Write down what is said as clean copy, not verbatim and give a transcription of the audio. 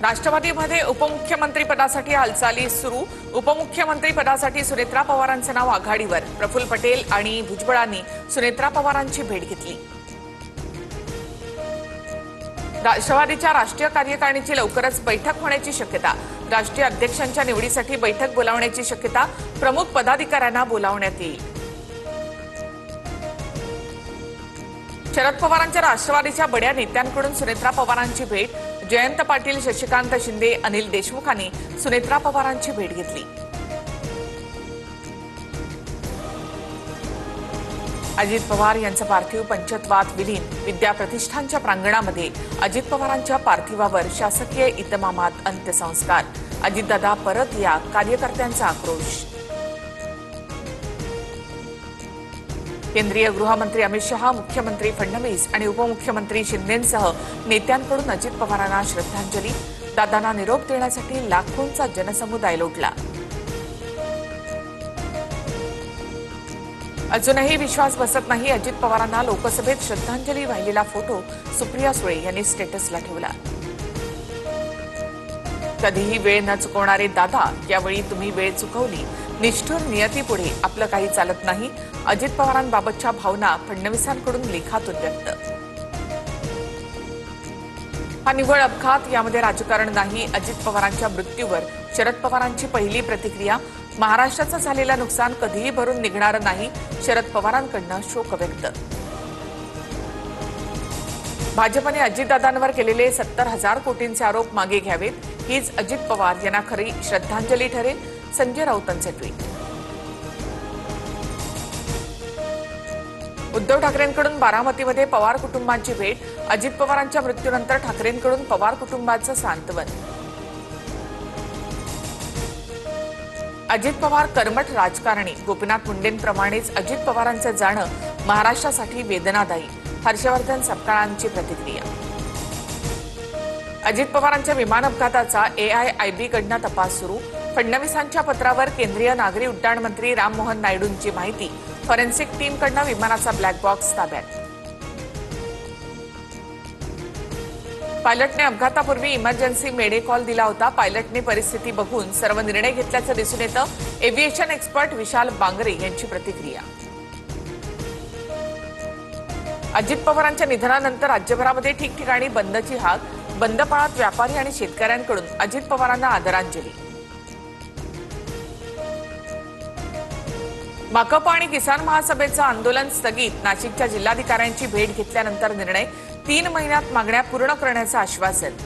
राष्ट्रवादीमध्ये उपमुख्यमंत्री पदासाठी हालचाली सुरू। उपमुख्यमंत्री पदासाठी सुनेत्रा पवारांचे नाव आघाडीवर। प्रफुल्ल पटेल आणि भुजबळांनी सुनेत्रा पवारांची भेट घेतली। राष्ट्रवादीच्या राष्ट्रीय कार्यकारिणीची लवकरच बैठक होण्याची शक्यता। राष्ट्रीय अध्यक्षांच्या निवडीसाठी बैठक बोलावण्याची शक्यता। प्रमुख पदाधिकाऱ्यांना बोलावण्यात येईल। शरद पवारांच्या राष्ट्रवादीच्या बड्या नेत्यांकडून सुनेत्रा पवारांची भेट। जयंत पाटील, शशिकांत शिंदे, अनिल देशमुखांनी सुनेत्रा पवारांची भेट घेतली। अजित पवार यांचं पार्थिव पंचत्वात विलीन। विद्या प्रतिष्ठानच्या प्रांगणामध्ये अजित पवारांच्या पार्थिवावर शासकीय इतमामात अंत्यसंस्कार। अजितदादा परत या, कार्यकर्त्यांचा आक्रोश। केंद्रीय गृहमंत्री अमित शहा, मुख्यमंत्री फडणवीस आणि उपमुख्यमंत्री शिंदेंसह नेत्यांकडून अजित पवारांना श्रद्धांजली। दादांना निरोप देण्यासाठी लाखोंचा जनसमुदाय लोटला। अजूनही विश्वास बसत नाही। अजित पवारांना लोकसभेत श्रद्धांजली वाहिलेला फोटो सुप्रिया सुळे यांनी स्टेटसला ठेवला। कधीही वेळ न चुकवणारे दादा, यावेळी तुम्ही वेळ चुकवली। निष्ठुर नियतीपुढे आपलं काही चालत नाही। अजित पवारांबाबतच्या भावना फडणवीसांकडून लेखातून व्यक्त। हा निव्वळ अपघात, यामध्ये राजकारण नाही। अजित पवारांच्या मृत्यूवर शरद पवारांची पहिली प्रतिक्रिया। महाराष्ट्राचं झालेलं नुकसान कधीही भरून निघणार नाही। शरद पवारांकडून शोक व्यक्त। भाजपने अजितदादांवर केलेले 70,000 कोटींचे आरोप मागे घ्यावेत, हीच अजित पवार यांना खरी श्रद्धांजली ठरेल। संजय राऊतांचे ट्विट। उद्धव ठाकरेंकडून बारामतीमध्ये पवार कुटुंबांची भेट। अजित पवारांच्या मृत्यूनंतर ठाकरेंकडून पवार कुटुंबाचं सांत्वन। अजित पवार कर्मठ राजकारणी। गोपीनाथ मुंडेंप्रमाणेच अजित पवारांचं जाणं महाराष्ट्रासाठी वेदनादायी। हर्षवर्धन सपकाळांची प्रतिक्रिया। अजित पवारांच्या विमान अपघाताचा AIIB कडून तपास सुरू। फडणवीसांच्या पत्रावर केंद्रीय नागरी उड्डाण मंत्री राममोहन नायडूंची माहिती। फॉरेन्सिक टीमकडून विमानाचा ब्लॅक बॉक्स ताब्यात। पायलटने अपघातापूर्वी इमर्जन्सी मेडे कॉल दिला होता। पायलटने परिस्थिती बघून सर्व निर्णय घेतल्याचं दिसून येतं। एव्हिएशन एक्सपर्ट विशाल बांगरे यांची प्रतिक्रिया। अजित पवारांच्या निधनानंतर राज्यभरामध्ये ठिकठिकाणी बंदची हाक। बंद पाळत व्यापारी आणि शेतकऱ्यांकडून अजित पवारांना आदरांजली। माकप आणि किसान महासभेचं आंदोलन स्थगित। नाशिकच्या जिल्हाधिकाऱ्यांची भेट घेतल्यानंतर निर्णय। 3 महिन्यात मागण्या पूर्ण करण्याचं आश्वासन।